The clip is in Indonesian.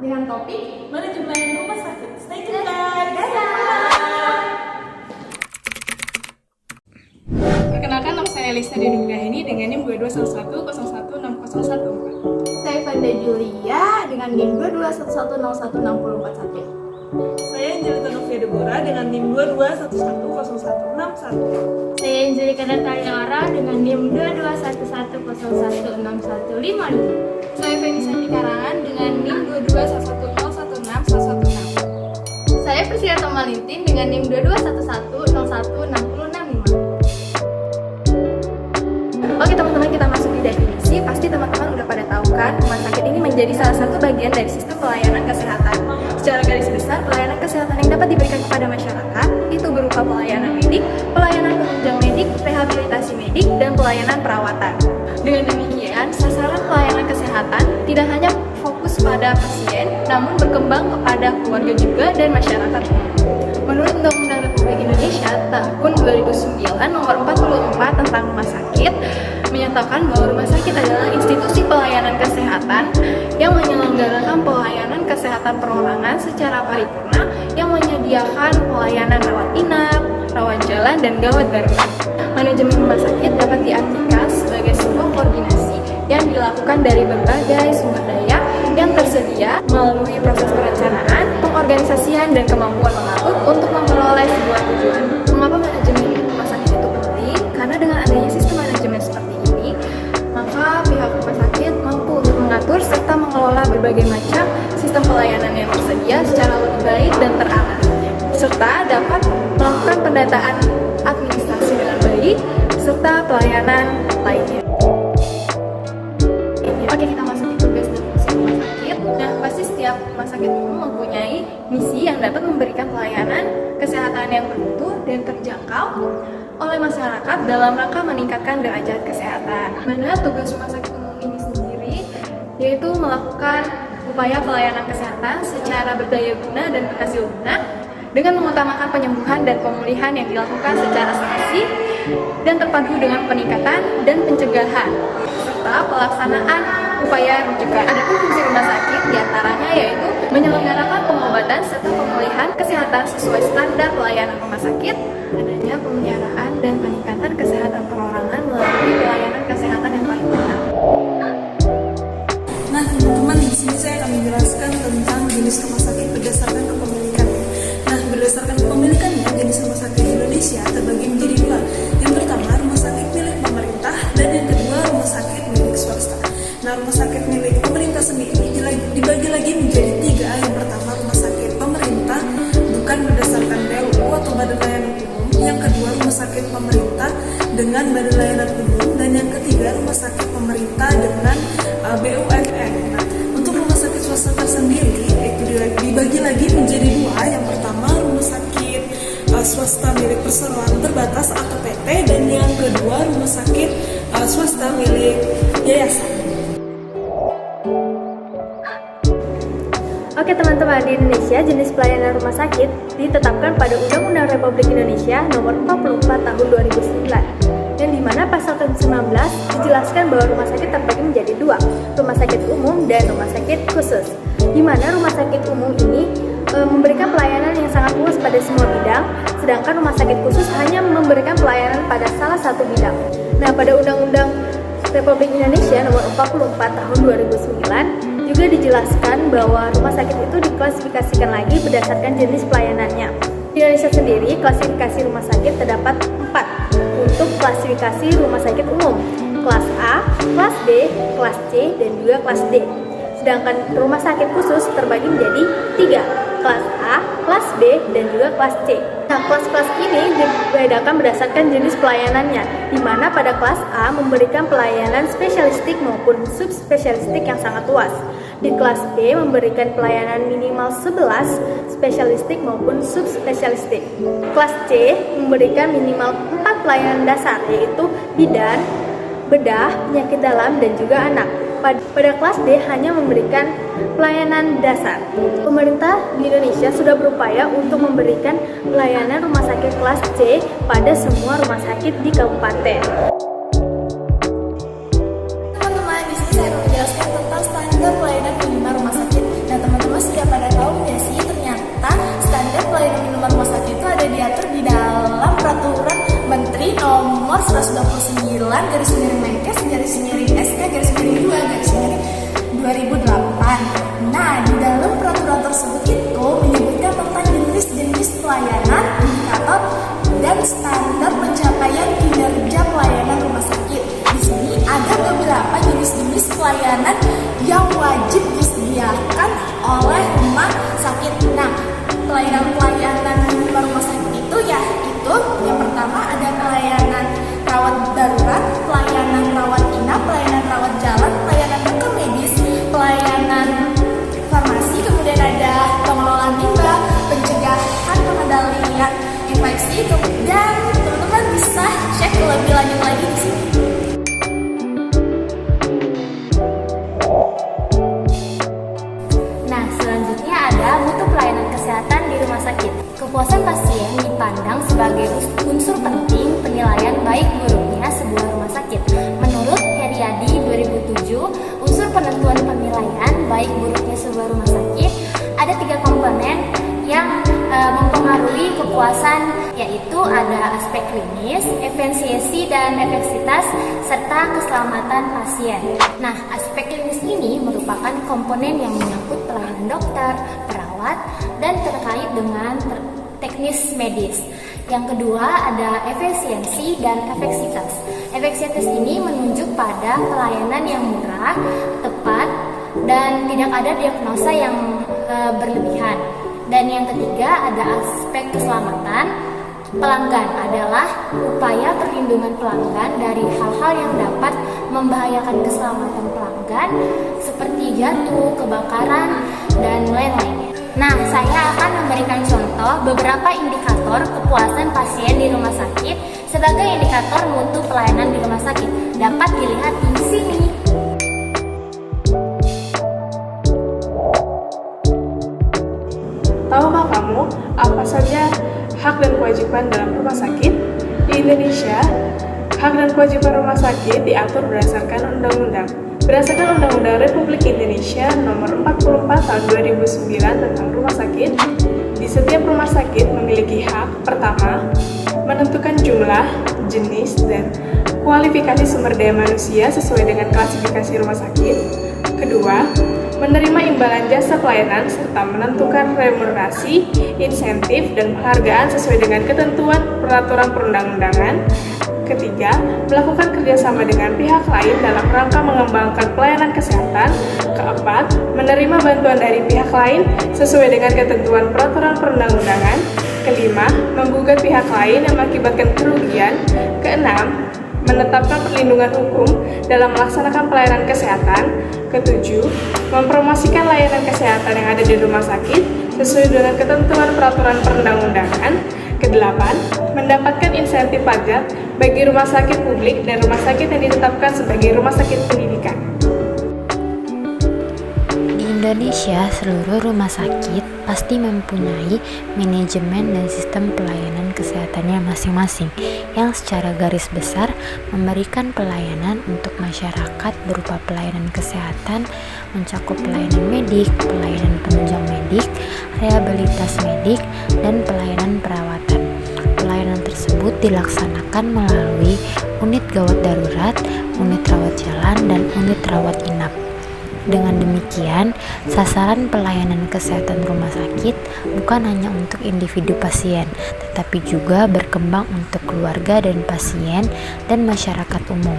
dengan topik manajemen rumah sakit. Stay tune guys. Perkenalkan, nama saya Elisa Denugrahini dengan NIM 221101016014. Saya Fanda Julia dengan NIM 2211016041. Saya Angelita Novia Deborah dengan NIM 22110161. Saya Angelika Nataliara dengan NIM 2211016155. Saya Feni Sandi Karangan dengan NIM 221101161116. Saya Priscilla Tomalintin dengan NIM 2211011665. Oke teman-teman, kita masuk di definisi. Pasti teman-teman udah pada tahu kan, rumah sakit ini menjadi salah satu bagian dari sistem pelayanan kesehatan. Secara garis besar, pelayanan kesehatan yang dapat diberikan kepada masyarakat itu berupa pelayanan medik, pelayanan penunjang medik, rehabilitasi medik, dan pelayanan perawatan. Dengan demikian, sasaran pelayanan kesehatan tidak hanya fokus pada pasien, namun berkembang kepada keluarga juga dan masyarakat. Menurut Undang-Undang Republik Indonesia tahun 2009 nomor 44 tentang rumah sakit menyatakan bahwa rumah sakit adalah institusi pelayanan kesehatan yang menyelenggarakan pelayanan kesehatan perorangan secara paripurna yang menyediakan pelayanan rawat inap, rawat jalan, dan gawat darurat. Manajemen rumah sakit dapat diartikan sebagai sebuah koordinasi yang dilakukan dari berbagai sumber daya yang tersedia melalui proses perencanaan, pengorganisasian, dan kemampuan mengatur untuk memperoleh sebuah tujuan. Mengapa manajemen rumah sakit itu penting? Karena dengan adanya sistem manajemen seperti ini, maka pihak rumah sakit mampu untuk mengatur serta mengelola berbagai macam sistem pelayanan yang tersedia secara lebih baik dan terarah, serta dapat melakukan pendataan administrasi dengan baik, serta pelayanan lainnya. Oke, kita masuk di tugas dan fungsi rumah sakit. Nah, pasti setiap rumah sakit itu mempunyai misi yang dapat memberikan pelayanan kesehatan yang bermutu dan terjangkau oleh masyarakat dalam rangka meningkatkan derajat kesehatan. Mana tugas rumah sakit umum ini sendiri yaitu melakukan upaya pelayanan kesehatan secara berdaya guna dan berhasil guna dengan mengutamakan penyembuhan dan pemulihan yang dilakukan secara sensi dan terpadu dengan peningkatan dan pencegahan serta pelaksanaan upaya rujukan. Adapun fungsi rumah sakit diantaranya yaitu menyelenggarakan pengobatan serta pemulihan kesehatan sesuai standar pelayanan rumah sakit, adanya pemeliharaan dan peningkatan kesehatan perorangan melalui pelayanan kesehatan yang paripurna. Nah teman-teman, di sini saya akan menjelaskan tentang jenis rumah sakit berdasarkan kepemilikannya. Nah berdasarkan kepemilikannya, jenis rumah sakit di Indonesia terbagi menjadi dua. Yang pertama rumah sakit milik pemerintah dan yang kedua rumah sakit milik swasta. Nah rumah sakit milik pemerintah sendiri dibagi lagi menjadi tiga. Yang pertama rumah sakit pemerintah bukan berdasarkan BLU atau Badan Layanan Umum. Yang kedua rumah sakit pemerintah dengan Badan Layanan Umum. Dan yang ketiga rumah sakit pemerintah dengan BUMN. Nah, untuk rumah sakit swasta tersendiri itu dibagi lagi menjadi dua. Yang pertama rumah sakit swasta milik perseroan terbatas atau PT, dan yang kedua rumah sakit swasta milik yayasan. Oke teman-teman, di Indonesia jenis pelayanan rumah sakit ditetapkan pada Undang-Undang Republik Indonesia Nomor 44 Tahun 2009, yang dimana pasal 19 dijelaskan bahwa rumah sakit terbagi menjadi dua, rumah sakit umum dan rumah sakit khusus. Di mana rumah sakit umum ini memberikan pelayanan yang sangat luas pada semua bidang, sedangkan rumah sakit khusus hanya memberikan pelayanan pada salah satu bidang. Nah, pada Undang-Undang Republik Indonesia Nomor 44 Tahun 2009 juga dijelaskan bahwa rumah sakit itu diklasifikasikan lagi berdasarkan jenis pelayanannya. Di Indonesia sendiri, klasifikasi rumah sakit terdapat 4 untuk klasifikasi rumah sakit umum: kelas A, kelas B, kelas C, dan juga kelas D. Sedangkan rumah sakit khusus terbagi menjadi 3, kelas A, kelas B, dan juga kelas C. Nah, kelas-kelas ini dibedakan berdasarkan jenis pelayanannya, di mana pada kelas A memberikan pelayanan spesialistik maupun subspesialistik yang sangat luas. Di kelas B memberikan pelayanan minimal 11 spesialistik maupun subspesialistik. Kelas C memberikan minimal 4 pelayanan dasar, yaitu bidan, bedah, penyakit dalam, dan juga anak. Pada kelas D hanya memberikan pelayanan dasar. Pemerintah di Indonesia sudah berupaya untuk memberikan pelayanan rumah sakit kelas C pada semua rumah sakit di kabupaten. Teman-teman, di sini saya akan menjelaskan tentang standar pelayanan minimal rumah sakit. Nah, dan teman-teman bisa cek lebih lanjut lagi di sini. Nah, selanjutnya ada mutu pelayanan kesehatan di rumah sakit. Kepuasan pasien dipandang sebagai unsur penting penilaian baik buruknya sebuah rumah sakit. Menurut Heriadi 2007, unsur penentuan penilaian baik buruknya sebuah rumah sakit ada 3 komponen yang mempengaruhi kepuasan, yaitu ada aspek klinis, efisiensi dan efektivitas, serta keselamatan pasien. Nah, aspek klinis ini merupakan komponen yang menyangkut pelayanan dokter, perawat, dan terkait dengan teknis medis. Yang kedua ada efisiensi dan efektivitas. Efektivitas ini menunjuk pada pelayanan yang murah, tepat, dan tidak ada diagnosa yang berlebihan. Dan yang ketiga ada aspek keselamatan. Pelanggan adalah upaya perlindungan pelanggan dari hal-hal yang dapat membahayakan keselamatan pelanggan seperti jatuh, kebakaran, dan lain-lainnya. Nah, saya akan memberikan contoh beberapa indikator kepuasan pasien di rumah sakit sebagai indikator mutu pelayanan di rumah sakit. Dapat dilihat di sini. Tahukah kamu apa saja hak dan kewajiban dalam rumah sakit? Di Indonesia, hak dan kewajiban rumah sakit diatur berdasarkan undang-undang. Berdasarkan Undang-Undang Republik Indonesia Nomor 44 Tahun 2009 tentang rumah sakit, di setiap rumah sakit memiliki hak pertama, menentukan jumlah, jenis, dan kualifikasi sumber daya manusia sesuai dengan klasifikasi rumah sakit. Kedua, menerima imbalan jasa pelayanan serta menentukan remunerasi, insentif, dan penghargaan sesuai dengan ketentuan peraturan perundang-undangan. Ketiga, melakukan kerjasama dengan pihak lain dalam rangka mengembangkan pelayanan kesehatan. Keempat, menerima bantuan dari pihak lain sesuai dengan ketentuan peraturan perundang-undangan. Kelima, menggugat pihak lain yang mengakibatkan kerugian. Keenam, menetapkan perlindungan hukum dalam melaksanakan pelayanan kesehatan. Ketujuh, mempromosikan layanan kesehatan yang ada di rumah sakit sesuai dengan ketentuan peraturan perundang-undangan. Kedelapan, mendapatkan insentif pajak bagi rumah sakit publik dan rumah sakit yang ditetapkan sebagai rumah sakit pendidikan. Di Indonesia, seluruh rumah sakit pasti mempunyai manajemen dan sistem pelayanan kesehatannya masing-masing yang secara garis besar memberikan pelayanan untuk masyarakat berupa pelayanan kesehatan mencakup pelayanan medik, pelayanan penunjang medik, rehabilitas medik, dan pelayanan perawatan. Pelayanan tersebut dilaksanakan melalui unit gawat darurat, unit rawat jalan, dan unit rawat inap. Dengan demikian, sasaran pelayanan kesehatan rumah sakit bukan hanya untuk individu pasien, tetapi juga berkembang untuk keluarga dan pasien dan masyarakat umum.